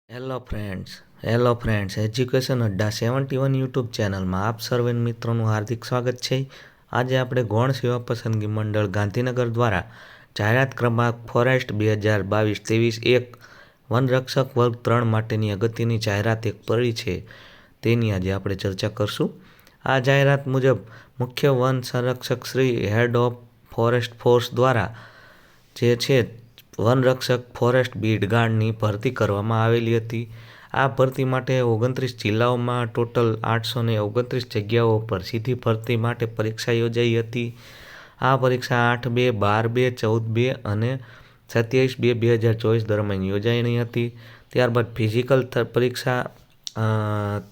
Hello friends education અડ્ડા 71 YouTube ચેનલમાં આપ સર્વે મિત્રોનું હાર્દિક સ્વાગત છે। આજે આપણે ગૌણ સેવા પસંદગી મંડળ ગાંધીનગર દ્વારા જાહેરાત ક્રમાંક ફોરેસ્ટ 2022-23-1 વનરક્ષક વર્ગ 3 માટેની અગત્યની જાહેરાત એક પડી છે, તેની આજે આપણે ચર્ચા કરશું। આ જાહેરાત મુજબ મુખ્ય વન સંરક્ષક Shri head of forest force દ્વારા જે છે વનરક્ષક ફોરેસ્ટ બીટ ગાર્ડની ભરતી કરવામાં આવેલી હતી। આ ભરતી માટે 29 જિલ્લાઓમાં ટોટલ 829 જગ્યાઓ પર સીધી ભરતી માટે પરીક્ષા યોજાઈ હતી। આ પરીક્ષા 8/2, 12/2, 14/2 અને 27/2/2024 દરમિયાન યોજાઈ હતી। ત્યારબાદ ફિઝિકલ પરીક્ષા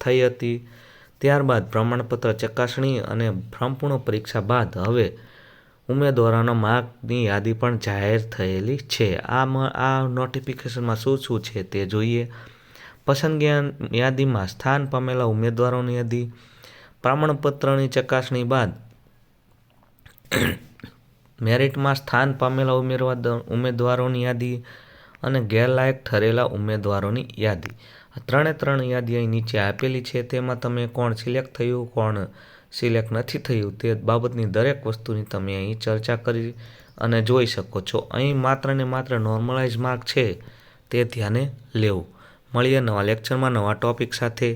થઈ હતી। ત્યારબાદ પ્રમાણપત્ર ચકાસણી અને સંપૂર્ણ પરીક્ષા બાદ હવે ઉમેદવારોના માર્કની યાદી પણ જાહેર થયેલી છે। આ નોટિફિકેશનમાં શું છે તે જોઈએ। પસંદગી યાદીમાં સ્થાન પામેલા ઉમેદવારોની યાદી, પ્રમાણપત્રની ચકાસણી બાદ મેરિટમાં સ્થાન પામેલા ઉમેદવારોની યાદી અને ગેરલાયક ઠરેલા ઉમેદવારોની યાદી। ત્રણે યાદી અહીં નીચે આપેલી છે, તેમાં તમે કોણ સિલેક્ટ થયું, કોણ સિલેક્ટ નથી થયું તે બાબતની દરેક વસ્તુની તમે અહીં ચર્ચા કરી અને જોઈ શકો છો। અહીં માત્ર ને માત્ર નોર્મલાઇઝ માર્ક છે તે ધ્યાને લેવું। મળીએ નવા લેક્ચરમાં નવા ટોપિક સાથે।